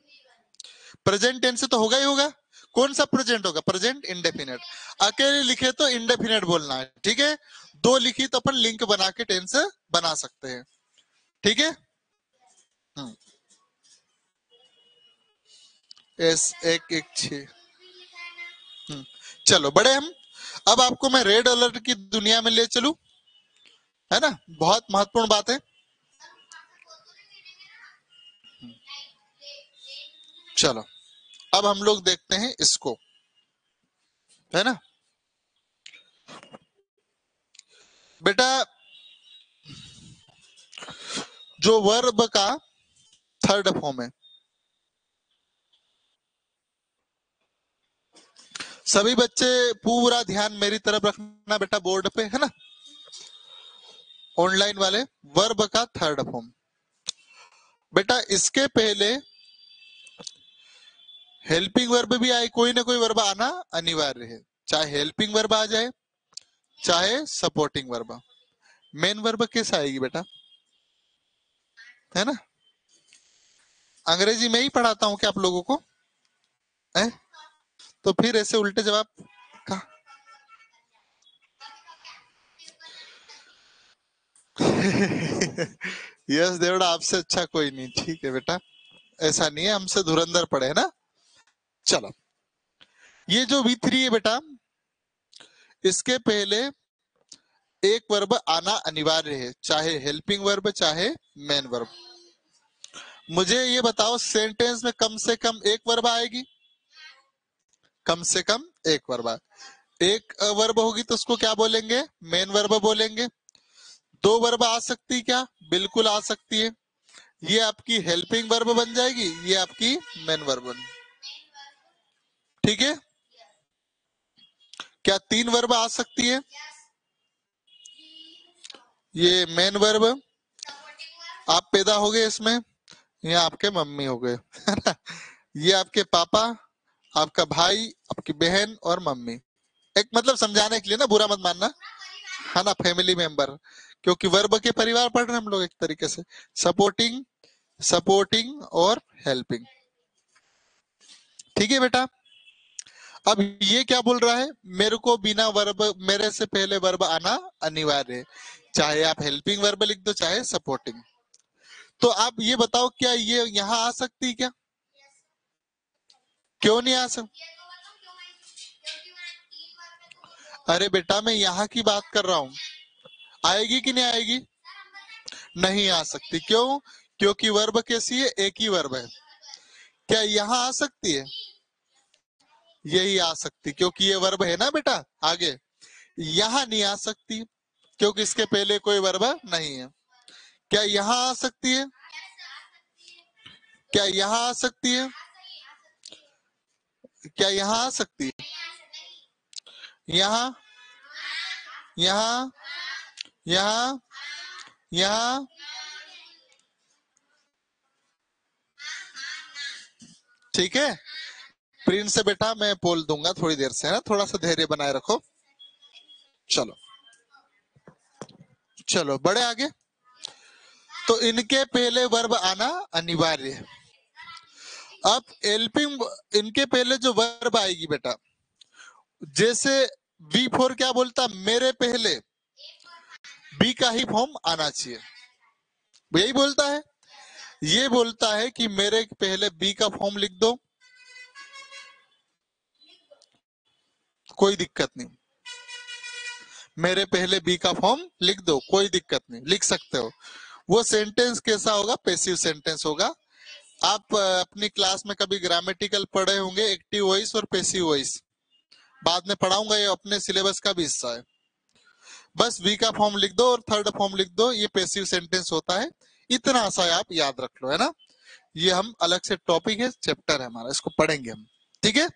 प्रेजेंट टेंस से तो होगा ही होगा। कौन सा प्रेजेंट होगा? Present indefinite. अकेले लिखे तो इंडेफिनेट बोलना है, ठीक है। दो लिखी तो अपन लिंक बना के टेंस बना सकते हैं, ठीक है। हम्म। एस एक एक छ। चलो बड़े हम, अब आपको मैं रेड अलर्ट की दुनिया में ले चलूं, है ना। बहुत महत्वपूर्ण बात है। चलो अब हम लोग देखते हैं इसको, है ना बेटा। जो वर्ब का थर्ड फॉर्म है, सभी बच्चे पूरा ध्यान मेरी तरफ रखना बेटा, बोर्ड पे, है ना। ऑनलाइन वाले, वर्ब का थर्ड फॉर्म बेटा, इसके पहले हेल्पिंग वर्ब भी आए, कोई ना कोई वर्ब आना अनिवार्य है। चाहे हेल्पिंग वर्ब आ जाए, चाहे सपोर्टिंग वर्ब। मेन वर्ब कैसे आएगी बेटा, है ना। अंग्रेजी में ही पढ़ाता हूँ क्या आप लोगों को, है? तो फिर ऐसे उल्टे जवाब का। यस देवड़ा, आपसे अच्छा कोई नहीं, ठीक है बेटा। ऐसा नहीं है, हमसे धुरंधर पड़े, है ना। चलो, ये जो V3 है बेटा, इसके पहले एक वर्ब आना अनिवार्य है, चाहे हेल्पिंग वर्ब चाहे मेन वर्ब। मुझे ये बताओ, सेंटेंस में कम से कम एक वर्ब आएगी? कम से कम एक वर्ब एक वर्ब होगी तो उसको क्या बोलेंगे? मेन वर्ब बोलेंगे। दो वर्ब आ सकती क्या? बिल्कुल आ सकती है। ये आपकी हेल्पिंग वर्ब बन जाएगी, ये आपकी मेन वर्ब बन, ठीक है। क्या तीन वर्ब आ सकती है? ये मेन वर्ब, आप पैदा हो गए इसमें, ये आपके मम्मी हो गए, है ना। ये आपके पापा, आपका भाई, आपकी बहन और मम्मी। एक मतलब समझाने के लिए ना, बुरा मत मानना, है ना, फैमिली मेंबर। क्योंकि वर्ब के परिवार पढ़ रहे हैं हम लोग एक तरीके से। सपोर्टिंग, सपोर्टिंग और हेल्पिंग, ठीक है बेटा। अब ये क्या बोल रहा है? मेरे को बिना वर्ब, मेरे से पहले वर्ब आना अनिवार्य है, चाहे आप हेल्पिंग वर्ब लिख दो चाहे सपोर्टिंग। तो आप ये बताओ, क्या ये यहाँ आ सकती क्या? क्यों नहीं आ सकती? अरे बेटा, मैं यहाँ की बात कर रहा हूँ, आएगी कि नहीं आएगी? नहीं आ सकती। क्यों? क्योंकि वर्ब कैसी है? एक ही वर्ब है। क्या यहाँ आ सकती है? यही आ सकती, क्योंकि ये वर्ब है ना बेटा आगे। यहाँ नहीं आ सकती, क्योंकि इसके पहले कोई वर्ब नहीं है। क्या यहाँ आ सकती है? क्या यहाँ आ सकती है? क्या यहाँ आ सकती है? यहाँ यहाँ, यहाँ, यहाँ, ठीक है। प्रिंट से बेटा मैं बोल दूंगा थोड़ी देर से, है ना, थोड़ा सा धैर्य बनाए रखो। चलो चलो बड़े आगे। तो इनके पहले वर्ब आना अनिवार्य है। अब हेल्पिंग, इनके पहले जो वर्ब आएगी बेटा, जैसे V4 क्या बोलता, मेरे पहले बी का ही फॉर्म आना चाहिए, यही बोलता है। ये बोलता है कि मेरे पहले बी का फॉर्म लिख दो, कोई दिक्कत नहीं। मेरे पहले बी का फॉर्म लिख दो, कोई दिक्कत नहीं, लिख सकते हो। वो सेंटेंस कैसा होगा, पैसिव सेंटेंस होगा। आप अपनी क्लास में कभी ग्रामेटिकल पढ़े होंगे, एक्टिव वॉइस और पैसिव वॉइस, बाद में पढ़ाऊंगा, ये अपने सिलेबस का भी हिस्सा है। बस वी का फॉर्म लिख दो और थर्ड फॉर्म लिख दो, ये पैसिव सेंटेंस होता है। इतना सा आप याद रख लो, है ना। ये हम अलग से टॉपिक है, चैप्टर है हमारा, इसको पढ़ेंगे हम, ठीक है।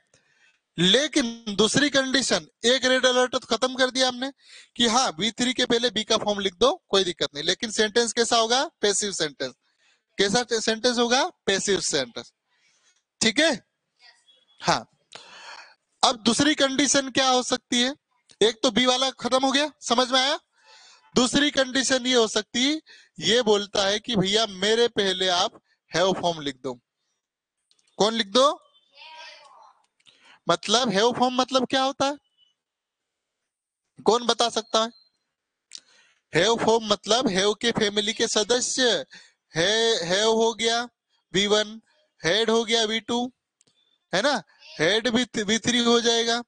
लेकिन दूसरी कंडीशन, एक रेड अलर्ट तो खत्म कर दिया हमने कि हाँ V3 के पहले बी का फॉर्म लिख दो, कोई दिक्कत नहीं, लेकिन सेंटेंस कैसा होगा, पैसिव सेंटेंस। कैसा सेंटेंस होगा, पैसिव सेंटेंस, ठीक है। हाँ, अब दूसरी कंडीशन क्या हो सकती है, एक तो बी वाला खत्म हो गया, समझ में आया। दूसरी कंडीशन ये हो सकती है, ये बोलता है कि भैया मेरे पहले आप हैव फॉर्म लिख दो। कौन लिख दो, मतलब हैव फॉर्म मतलब क्या होता है, कौन बता सकता है। हैव फॉर्म मतलब हैव के फैमिली के सदस्य, है, हैव हो गया V1, हेड हो गया V2, है ना, हेड भी V3 हो जाएगा,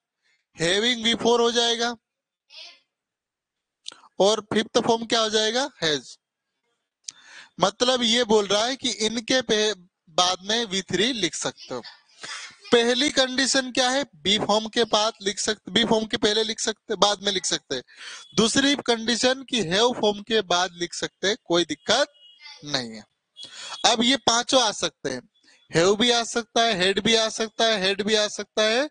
हैविंग V4 हो जाएगा, और फिफ्थ फॉर्म क्या हो जाएगा, हैज। मतलब ये बोल रहा है कि इनके बाद में V3 लिख सकते हो। पहली कंडीशन क्या है, बी फॉर्म के बाद लिख सकते, बी फॉर्म के पहले लिख सकते, बाद में लिख सकते। दूसरी कंडीशन की हैव फॉर्म के बाद लिख सकते, कोई दिक्कत नहीं है। अब ये पांचों आ सकते हैं, हैव भी आ सकता है, हेड भी आ सकता है, हेड भी आ सकता है,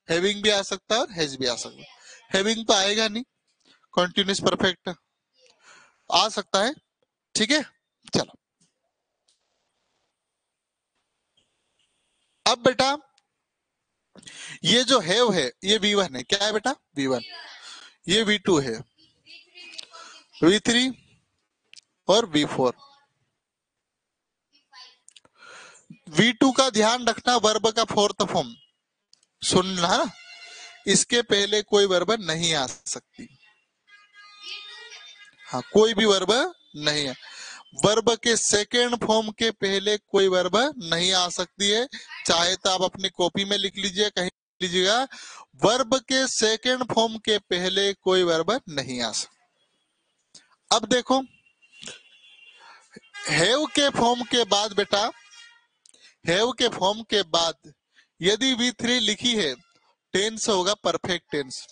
हैविंग भी आ सकता है, और हैज भी आ सकता है। हैविंग तो आएगा नहीं, कॉन्टिन्यूस परफेक्ट आ सकता है, ठीक है। चलो अब बेटा, ये जो हैव है ये V1 है, क्या है बेटा, V1। ये V2 है, V3 और V4। V2 का ध्यान रखना, वर्ब का फोर्थ फॉर्म सुनना, इसके पहले कोई वर्ब नहीं आ सकती। हाँ, कोई भी वर्ब नहीं है। वर्ब के सेकेंड फॉर्म के पहले कोई वर्ब नहीं आ सकती है। चाहे तो आप अपनी कॉपी में लिख लीजिए, कहीं लीजिएगा, वर्ब के सेकेंड फॉर्म के पहले कोई वर्ब नहीं आ सकता। अब देखो, हैव के फॉर्म के बाद बेटा, हैव के फॉर्म के बाद यदि V3 लिखी है, टेंस होगा परफेक्ट टेंस।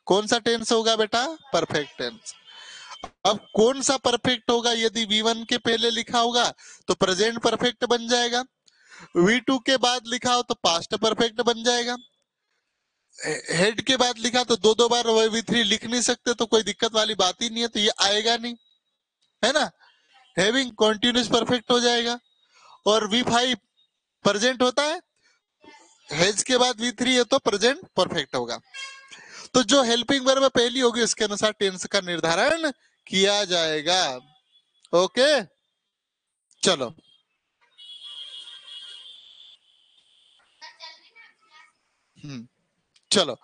कौन सा टेंस होगा बेटा, परफेक्ट टेंस। अब कौन सा परफेक्ट होगा, यदि V1 के पहले लिखा होगा तो प्रेजेंट परफेक्ट बन जाएगा, V2 के बाद लिखा हो तो पास्ट परफेक्ट बन जाएगा, हेड के बाद लिखा तो दो दो बार V3 लिख नहीं सकते, तो कोई दिक्कत वाली बात ही नहीं है, तो ये आएगा नहीं, है ना। हैविंग कॉन्टिन्यूस परफेक्ट हो जाएगा, और V5 प्रेजेंट होता है, हेज के बाद V3 है तो प्रेजेंट परफेक्ट होगा। तो जो हेल्पिंग वर्ब पहली होगी उसके अनुसार टेंस का निर्धारण किया जाएगा। ओके, चलो चलो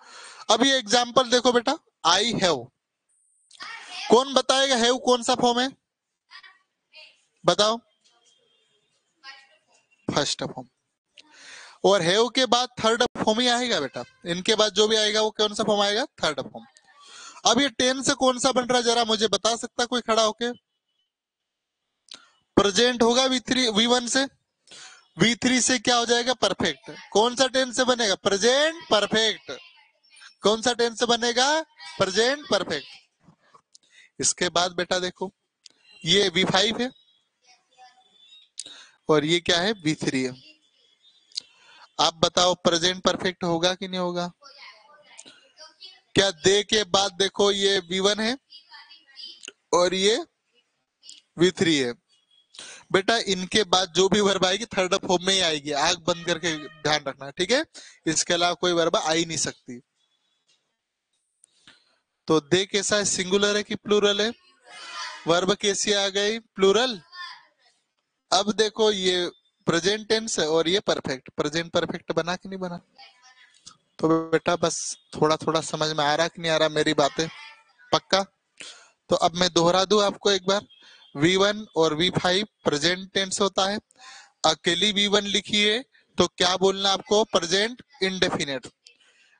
अब ये एग्जाम्पल देखो बेटा, आई हैव, कौन बताएगा हैव कौन सा फॉर्म है, बताओ, फर्स्ट फॉर्म। और हैव के बाद थर्ड फॉर्म ही आएगा बेटा, इनके बाद जो भी आएगा वो कौन सा फॉर्म आएगा, थर्ड फॉर्म। अब ये टेंस से कौन सा बन रहा है, जरा मुझे बता सकता कोई खड़ा होके, प्रेजेंट होगा V3 V1 से, V3 से क्या हो जाएगा, परफेक्ट। कौन सा टेंस से बनेगा, प्रेजेंट परफेक्ट। कौन सा टेंस से बनेगा, प्रेजेंट परफेक्ट। इसके बाद बेटा देखो, ये V5 है और ये क्या है, V3 है। आप बताओ प्रेजेंट परफेक्ट होगा कि नहीं होगा, क्या दे के बाद देखो ये V1 है और ये V3 है। बेटा इनके बाद जो भी वर्ब आएगी थर्ड फॉर्म में ही आएगी, आंख बंद करके ध्यान रखना, ठीक है। इसके अलावा कोई वर्ब आ ही नहीं सकती। तो दे कैसा है, सिंगुलर है कि प्लूरल है? वर्ब कैसी आ गई, प्लूरल। अब देखो ये प्रेजेंट टेंस है और ये परफेक्ट, प्रेजेंट परफेक्ट बना कि नहीं बना? तो बेटा बस थोड़ा थोड़ा समझ में आ रहा कि नहीं आ रहा मेरी बातें, पक्का? तो अब मैं दोहरा दूं आपको एक बार। V1 और V5 प्रेजेंट टेंस होता है। अकेली V1 लिखिए तो क्या बोलना आपको, प्रेजेंट इंडेफिनेट।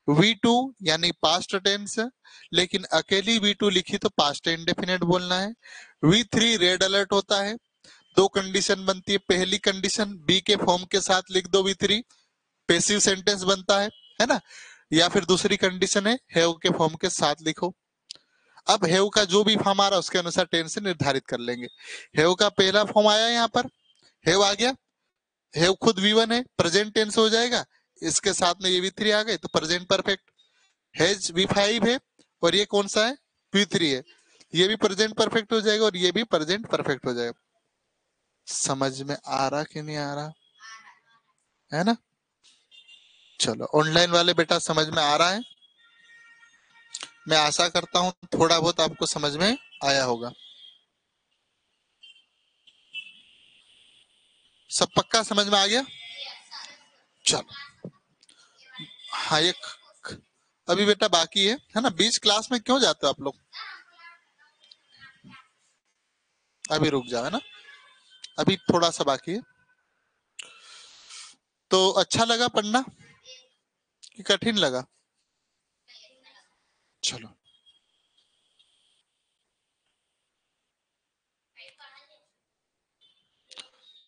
V2 यानी पास्ट टेंस, लेकिन अकेली V2 लिखी तो पास्ट इंडेफिनेट बोलना है। V3 रेड अलर्ट होता है। दो कंडीशन बनती है, पहली कंडीशन बी के फॉर्म के साथ लिख दो V3, पैसिव सेंटेंस बनता है ना। या फिर दूसरी कंडीशन है हैव के फॉर्म के साथ लिखो। अब हैव का जो भी फॉर्म आ रहा है उसके अनुसार टेंस निर्धारित कर लेंगे। हैव का पहला फॉर्म आया यहाँ पर, हैव आ गया, हैव खुद V1 है, प्रेजेंट टेंस हो जाएगा, इसके साथ में ये V3 आ गए तो प्रेजेंट परफेक्ट। हैज V5 है और ये कौन सा है, V3 है, ये भी प्रेजेंट परफेक्ट हो जाएगा और ये भी प्रेजेंट परफेक्ट हो जाएगा। समझ में आ रहा कि नहीं आ रहा है ना? चलो ऑनलाइन वाले बेटा समझ में आ रहा है, मैं आशा करता हूं थोड़ा बहुत आपको समझ में आया होगा। सब पक्का समझ में आ गया? चलो हाँ एक अभी बेटा बाकी है ना। बीच क्लास में क्यों जाते हो आप लोग? अभी रुक जाओ, है ना, अभी थोड़ा सा बाकी है। तो अच्छा लगा पढ़ना कि कठिन लगा? चलो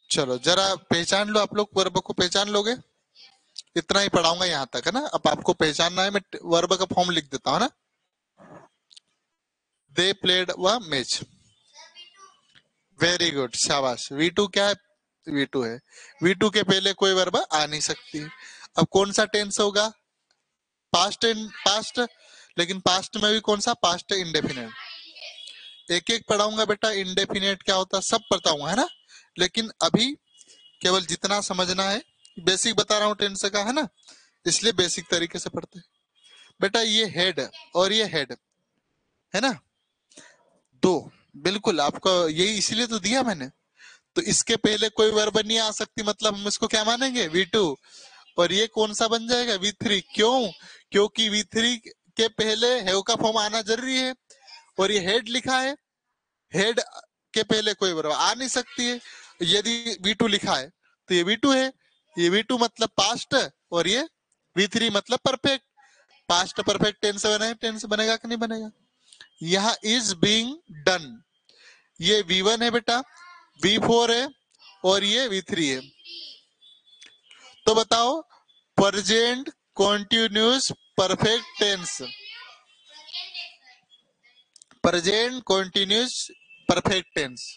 चलो जरा पहचान लो, आप लोग वर्ब को पहचान लोगे? इतना ही पढ़ाऊंगा यहाँ तक, है ना। अब आपको पहचानना है, मैं वर्ब का फॉर्म लिख देता हूँ ना। दे प्लेड व मैच, वेरी गुड, शाबाश। V2 क्या है, V2 है। V2 के पहले कोई वर्ब आ नहीं सकती। अब कौन सा टेंस होगा, पास्ट पास्ट, लेकिन पास्ट में भी कौन सा, पास्ट इंडेफिनेट। एक एक पढ़ाऊंगा बेटा, इंडेफिनेट क्या होता है सब बताऊंगा, है ना। लेकिन अभी केवल जितना समझना है, बेसिक बता रहा हूँ टेंस का, है ना, इसलिए बेसिक तरीके से पढ़ते हैं। बेटा ये हेड और ये हेड है ना, दो, बिल्कुल आपको यही इसीलिए तो दिया मैंने। तो इसके पहले कोई वर्ब नहीं आ सकती, मतलब हम इसको क्या मानेंगे, V2। और ये कौन सा बन जाएगा, V3। क्यों? क्योंकि V3 के पहले हैव का फॉर्म आना जरूरी है और ये हेड लिखा है, हेड के पहले कोई वर्ब आ नहीं सकती है। यदि V2 लिखा है तो ये V2 है, ये V2 मतलब पास्ट और ये V3 मतलब परफेक्ट। पास्ट परफेक्ट टेंस बने, टेंस बनेगा कि नहीं बनेगा? यहाँ इज बीइंग डन, ये V1 है बेटा, V4 है और ये V3 है। तो बताओ present continuous perfect tense, present continuous perfect tense,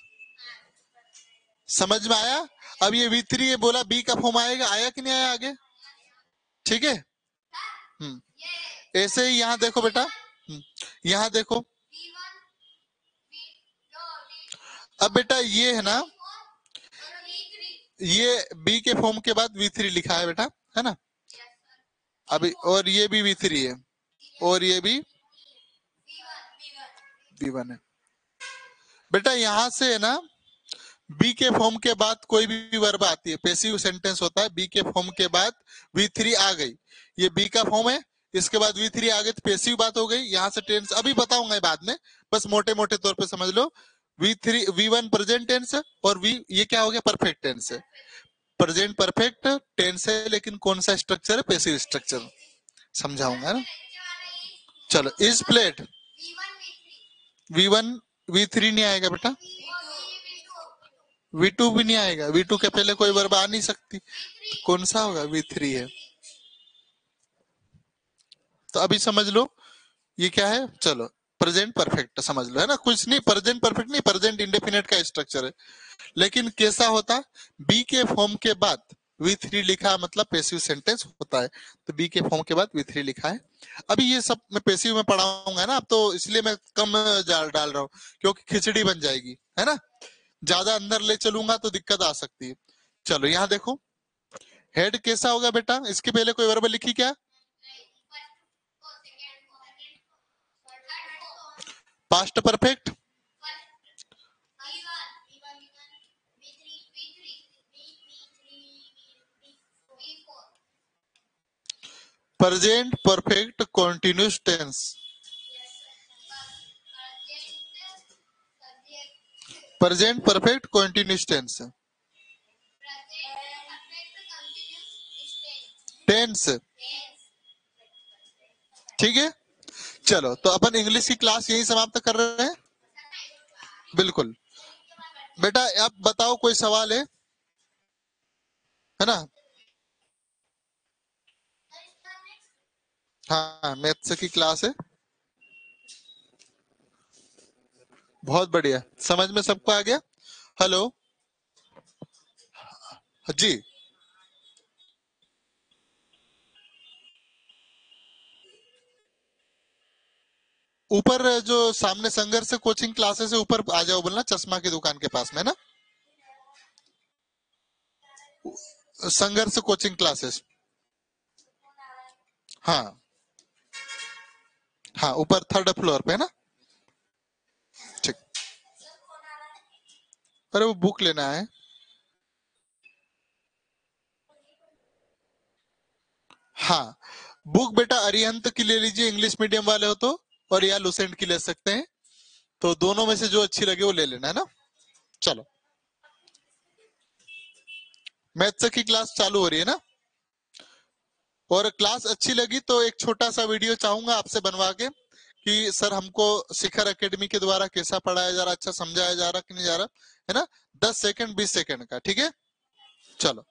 समझ में आया? अब ये V3 है, बोला B का फॉर्म आएगा, आया कि नहीं आया आगे? ठीक है। ऐसे ही यहाँ देखो बेटा, यहाँ देखो, अब बेटा ये है ना, ये B के फॉर्म के बाद V3 लिखा है बेटा, है ना। अभी और ये भी V3 है और ये भी V1 है। बेटा यहाँ से है ना, बी के फॉर्म के बाद कोई भी वर्ब आती है, पैसिव सेंटेंस होता है, बी के फॉर्म के बाद V3 आ गई, ये बी का फॉर्म है, इसके बाद V3 आ गई तो पैसिव बात हो गई। यहाँ से टेंस अभी बताऊंगा बाद में, बस मोटे मोटे तौर पे समझ लो। V3 V1 प्रेजेंट टेंस और ये क्या हो गया, परफेक्ट टेंस है। प्रेजेंट परफेक्ट टेंस है, लेकिन कौन सा स्ट्रक्चर है, पैसिव स्ट्रक्चर, समझाऊंगा ना। चलो इज प्लेड, V1 V3 नहीं आएगा बेटा, V2 भी नहीं आएगा, V2 के पहले कोई वर्ब आ नहीं सकती, तो कौन सा होगा, V3 है। तो अभी समझ लो ये क्या है, चलो प्रेजेंट परफेक्ट समझ लो, है ना। कुछ नहीं, प्रेजेंट परफेक्ट नहीं, प्रेजेंट इंडेफिनेट का स्ट्रक्चर है। लेकिन कैसा होता, बी के फॉर्म के बाद V3 लिखा है मतलब पैसिव सेंटेंस होता है, तो बी के फॉर्म के बाद V3 लिखा है। अभी ये सब मैं पैसिव में पढ़ाऊंगा ना, अब तो इसलिए मैं कम डाल रहा हूँ, क्योंकि खिचड़ी बन जाएगी, है ना। ज्यादा अंदर ले चलूंगा तो दिक्कत आ सकती है। चलो यहाँ देखो, हेड कैसा होगा बेटा, इसके पहले कोई वर्ब लिखी क्या? Past perfect, present perfect continuous tense, present perfect continuous tense, tense, ठीक है। चलो तो अपन इंग्लिश की क्लास यही समाप्त कर रहे हैं। बिल्कुल बेटा, आप बताओ कोई सवाल है ना? हाँ, मैथ्स की क्लास है। बहुत बढ़िया, समझ में सबको आ गया? हेलो जी, ऊपर जो सामने संघर्ष कोचिंग क्लासेस है, ऊपर आ जाओ बोलना, चश्मा की दुकान के पास में ना, संघर्ष कोचिंग क्लासेस। हाँ हाँ, ऊपर थर्ड फ्लोर पे है ना। ठीक, अरे वो बुक लेना है। हाँ, बुक बेटा अरिहंत की ले लीजिए, इंग्लिश मीडियम वाले हो तो, और या लुसेंट की ले सकते हैं, तो दोनों में से जो अच्छी लगे वो ले लेना है ना। चलो, मैथ्स की क्लास चालू हो रही है ना, और क्लास अच्छी लगी तो एक छोटा सा वीडियो चाहूंगा आपसे बनवा के, कि सर हमको शिखर एकेडमी के द्वारा कैसा पढ़ाया जा रहा, अच्छा समझाया जा रहा कि नहीं जा रहा, है ना। 10 सेकंड 20 सेकंड का, ठीक है। चलो।